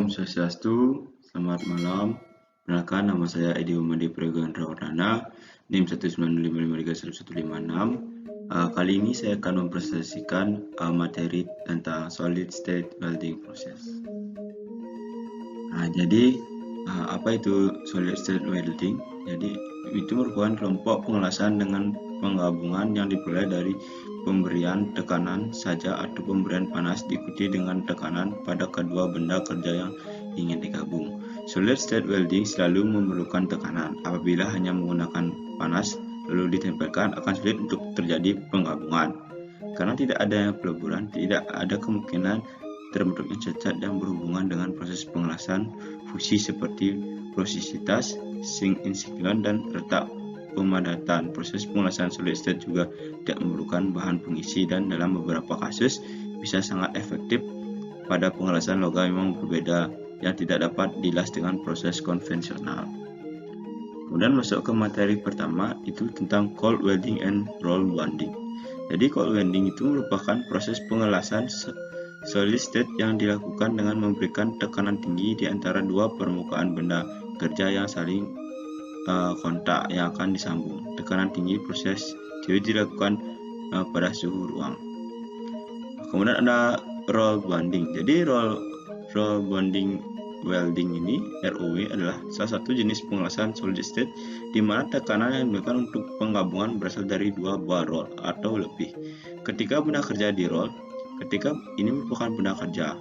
Om Swastiastu, selamat malam. Perkenalkan, nama saya Edi Umadi Pragendra Wardana, NIM 195531156. Kali ini saya akan mempresentasikan materi tentang solid state welding process. Jadi apa itu solid state welding? Jadi itu merupakan kelompok pengelasan dengan penggabungan yang diperoleh dari pemberian tekanan saja atau pemberian panas diikuti dengan tekanan pada kedua benda kerja yang ingin digabung. Solid state welding selalu memerlukan tekanan. Apabila hanya menggunakan panas lalu ditempelkan, akan sulit untuk terjadi penggabungan. Karena tidak ada peleburan, tidak ada kemungkinan terbentuknya cacat yang berhubungan dengan proses pengelasan fusi seperti porositas, zinc insiklon, dan retak pemadatan. Proses pengelasan solid state juga tidak memerlukan bahan pengisi, dan dalam beberapa kasus bisa sangat efektif. Pada pengelasan logam memang berbeda yang tidak dapat dilas dengan proses konvensional. Kemudian masuk ke materi pertama, itu tentang cold welding and roll bonding. Jadi cold welding itu merupakan proses pengelasan solid state yang dilakukan dengan memberikan tekanan tinggi di antara dua permukaan benda kerja yang saling kontak yang akan disambung. Tekanan tinggi proses itu dilakukan pada suhu ruang. Kemudian ada roll bonding. Jadi roll bonding welding ini, ROW, adalah salah satu jenis pengelasan solid state di mana tekanan yang diberikan untuk penggabungan berasal dari dua buah roll atau lebih. Ketika benda kerja di roll, ini merupakan benda kerja.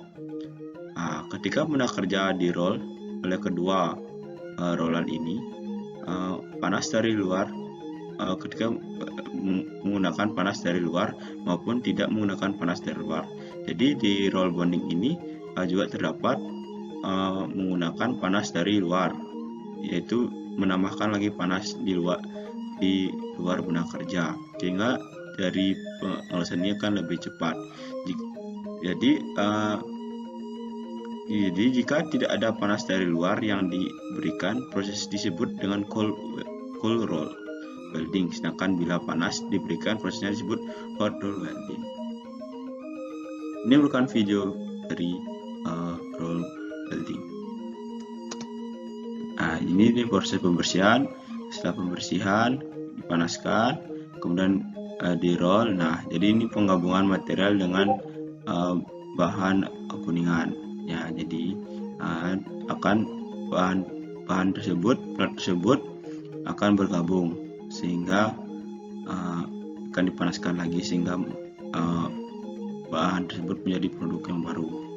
Ketika benda kerja di roll oleh kedua rollan ini, panas dari luar, ketika menggunakan panas dari luar maupun tidak menggunakan panas dari luar. Jadi di roll bonding ini juga terdapat menggunakan panas dari luar, yaitu menambahkan lagi panas di luar benda kerja, sehingga dari pengelasan ini akan lebih cepat. Jadi jika tidak ada panas dari luar yang diberikan, proses disebut dengan cold roll welding. Sedangkan bila panas diberikan, prosesnya disebut hot roll welding. Ini merupakan video dari roll welding. Ini proses pembersihan. Setelah pembersihan dipanaskan, kemudian di roll. Jadi ini penggabungan material dengan bahan kuningan. Jadi akan bahan tersebut akan bergabung sehingga akan dipanaskan lagi sehingga bahan tersebut menjadi produk yang baru.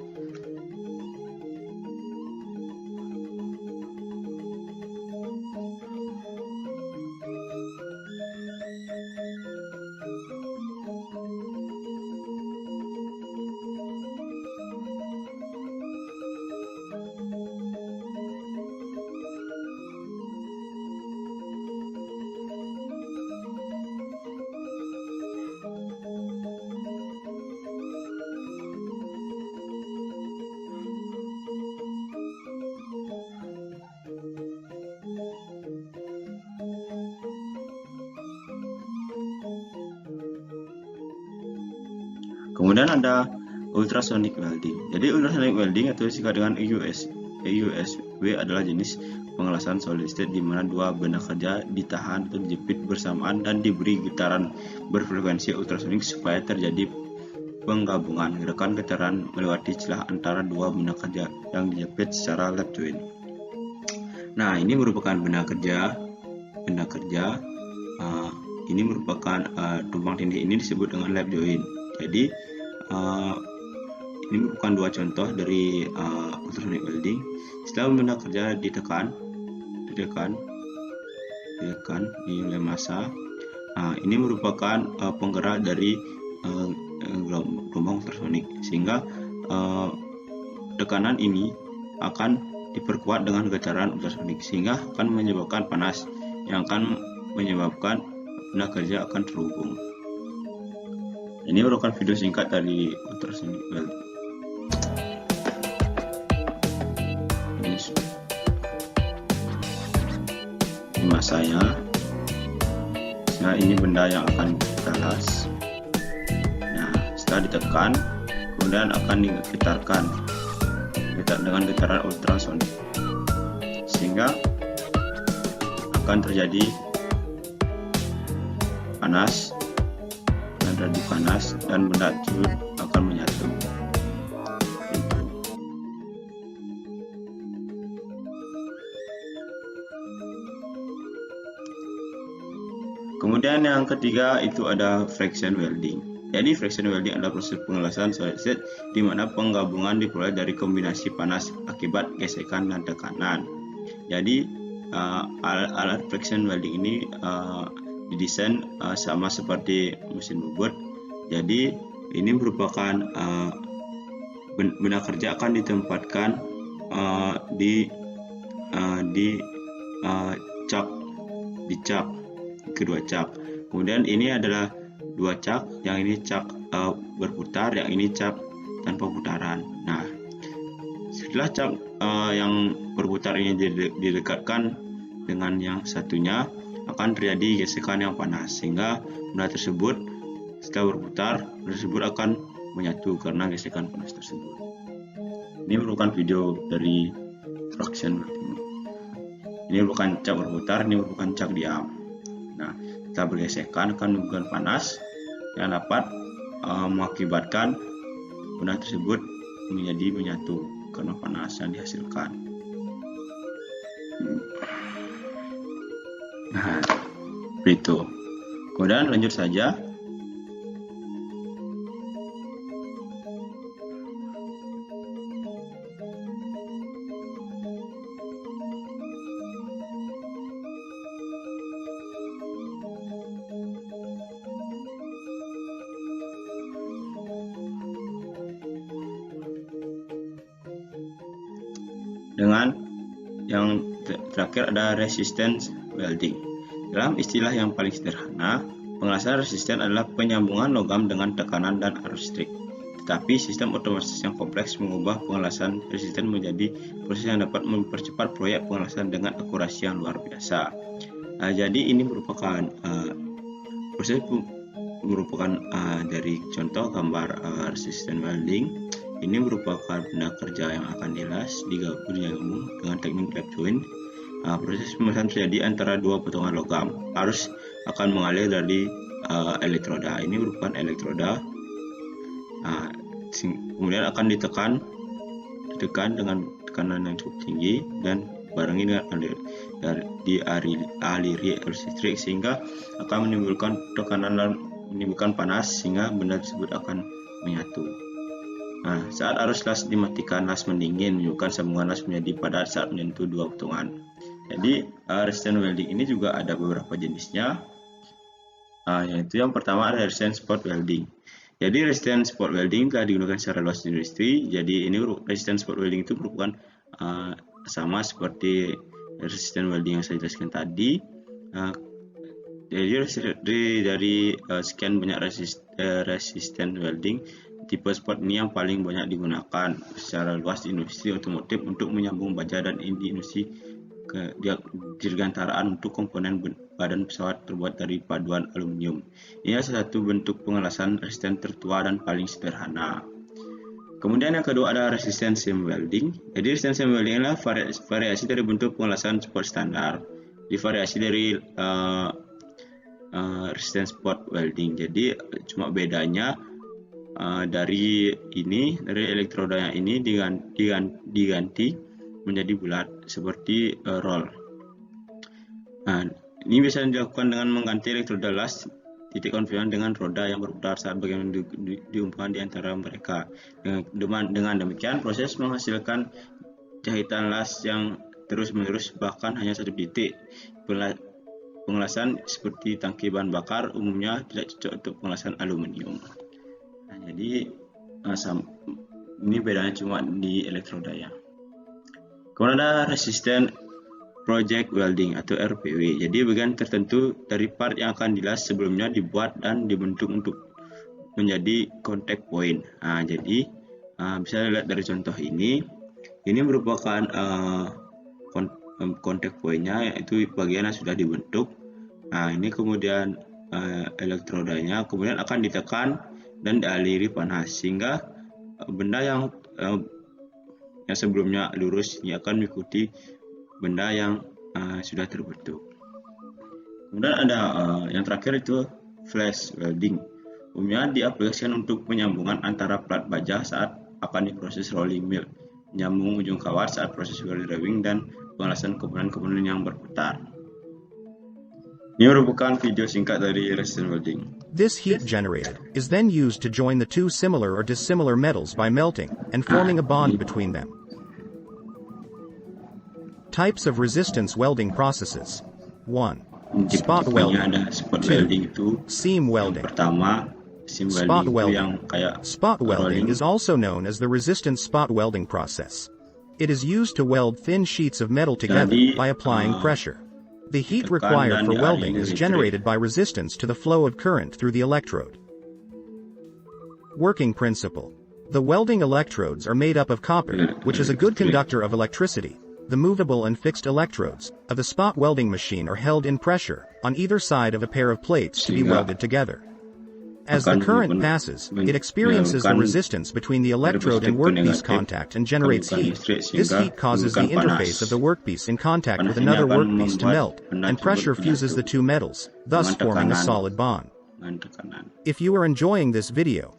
Kemudian ada ultrasonic welding. Jadi ultrasonic welding atau disingkat dengan EUSW adalah jenis pengelasan solid state di mana dua benda kerja ditahan atau dijepit bersamaan dan diberi getaran berfrekuensi ultrasonik supaya terjadi penggabungan. Getaran melewati celah antara dua benda kerja yang dijepit secara lap joint. Ini merupakan benda kerja. Ini merupakan tumpang tindih ini disebut dengan lap joint. Jadi ini merupakan dua contoh dari ultrasonic welding. Setelah benda kerja ditekan oleh massa, ini merupakan penggerak dari gelombang ultrasonik, sehingga tekanan ini akan diperkuat dengan getaran ultrasonik sehingga akan menyebabkan panas yang akan menyebabkan benda kerja akan terhubung. Ini merupakan video singkat dari ultrasonic welding. Ini masanya. Ini benda yang akan kita las. Setelah ditekan, kemudian akan digetarkan dengan getaran ultrasonik, sehingga akan terjadi panas dan benda tersebut akan menyatu. Kemudian yang ketiga itu ada friction welding. Jadi friction welding adalah proses pengelasan solid state di mana penggabungan diperoleh dari kombinasi panas akibat gesekan dan tekanan. Jadi alat friction welding ini didesain sama seperti mesin bubut. Jadi ini merupakan benda kerja akan ditempatkan di cak, kedua cak. Kemudian ini adalah dua cak, yang ini cak berputar, yang ini cak tanpa putaran. Nah, setelah cak yang berputar ini didekatkan dengan yang satunya, akan terjadi gesekan yang panas, sehingga benda tersebut setelah berputar tersebut akan menyatu karena gesekan panas tersebut. Ini merupakan video dari friction welding. Ini merupakan cak berputar, ini merupakan cak diam. Nah, setelah bergesekan akan menimbulkan panas yang dapat mengakibatkan benda tersebut menjadi menyatu karena panas yang dihasilkan. Nah, begitu. Kemudian lanjut saja. Dengan yang terakhir ada resistance welding. Dalam istilah yang paling sederhana, pengelasan resisten adalah penyambungan logam dengan tekanan dan arus listrik. Tetapi sistem otomatis yang kompleks mengubah pengelasan resisten menjadi proses yang dapat mempercepat proyek pengelasan dengan akurasi yang luar biasa. Jadi ini merupakan dari contoh gambar resisten welding. Ini merupakan benda kerja yang akan dilas digabung dengan teknik lap joint. Proses pemelasan terjadi antara dua potongan logam. Arus akan mengalir dari elektroda. Ini merupakan elektroda. Kemudian akan ditekan dengan tekanan yang cukup tinggi dan barengi dengan dialiri arus listrik, sehingga akan menimbulkan tekanan dan menimbulkan panas, sehingga benda tersebut akan menyatu. Nah, saat arus las dimatikan, las mendingin, menyebabkan sambungan las menjadi padat saat menyentuh dua potongan. Jadi resistance welding ini juga ada beberapa jenisnya, yaitu yang pertama ada resistance spot welding. Jadi resistance spot welding telah digunakan secara luas di industri. Jadi ini resistance spot welding itu merupakan sama seperti resistance welding yang saya jelaskan tadi. Jadi dari sekian banyak resistance welding, tipe spot ini yang paling banyak digunakan secara luas di industri otomotif untuk menyambung baja dan di industri dirgantaraan untuk komponen badan pesawat terbuat dari paduan aluminium. Ini adalah satu bentuk pengelasan resisten tertua dan paling sederhana. Kemudian yang kedua ada resistance seam welding. Jadi resistance seam welding adalah variasi dari bentuk pengelasan spot standar. Divariasi dari resistance spot welding. Jadi cuma bedanya dari elektroda yang ini diganti menjadi bulat seperti roll. Nah, ini bisa dilakukan dengan mengganti elektroda las titik konfiguran dengan roda yang berputar saat bagian diumpulkan di antara mereka. Dengan demikian, proses menghasilkan jahitan las yang terus-menerus, bahkan hanya satu titik. Pengelasan seperti tangki bahan bakar umumnya tidak cocok untuk pengelasan aluminium. Nah, jadi ini bedanya cuma di elektroda ya. Kemudian ada resistant project welding atau RPW. Jadi bagian tertentu dari part yang akan dilas sebelumnya dibuat dan dibentuk untuk menjadi contact point. Nah, jadi bisa dilihat dari contoh ini. Ini merupakan contact point-nya, yaitu bagian yang sudah dibentuk. Nah, ini kemudian elektrodanya kemudian akan ditekan dan dialiri panas, sehingga benda yang sebelumnya lurus ini akan mengikuti benda yang sudah terbentuk. Kemudian ada yang terakhir itu flash welding. Umumnya diaplikasikan untuk penyambungan antara plat baja saat akan diproses rolling mill, menyambung ujung kawat saat proses welding dan pengelasan komponen-komponen yang berputar. Ini merupakan video singkat dari resistance welding. This heat generated is then used to join the two similar or dissimilar metals by melting and forming a bond between them. Types of resistance welding processes. 1. Spot welding. 2. Seam welding. Pertama, seam Spot welding. welding. Spot welding is also known as the resistance spot welding process. It is used to weld thin sheets of metal together by applying pressure. The heat required for welding is generated by resistance to the flow of current through the electrode. Working principle. The welding electrodes are made up of copper, which is a good conductor of electricity. The movable and fixed electrodes of the spot welding machine are held in pressure on either side of a pair of plates to be welded together. As the current passes, it experiences the resistance between the electrode and workpiece contact and generates heat. This heat causes the interface of the workpiece in contact with another workpiece to melt, and pressure fuses the two metals, thus forming a solid bond. If you are enjoying this video,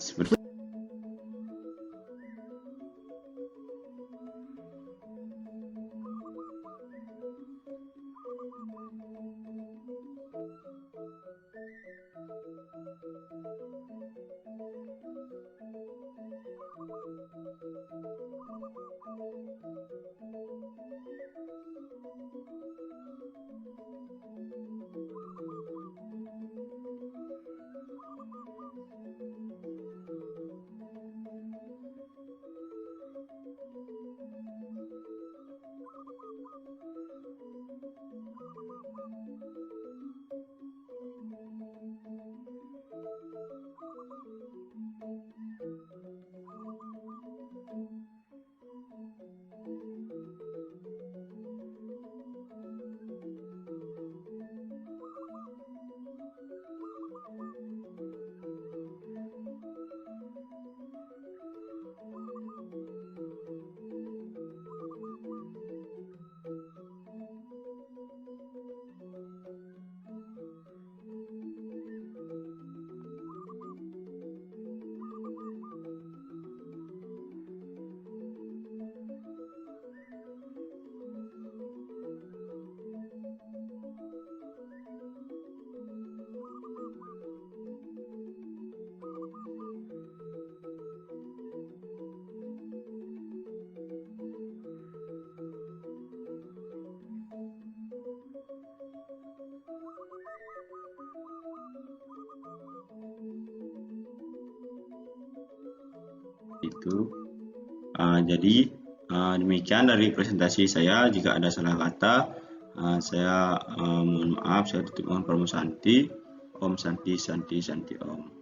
jadi demikian dari presentasi saya. Jika ada salah kata, saya mohon maaf. Saya tutup mohon Om Santi, Om Santi, Santi, Santi Om.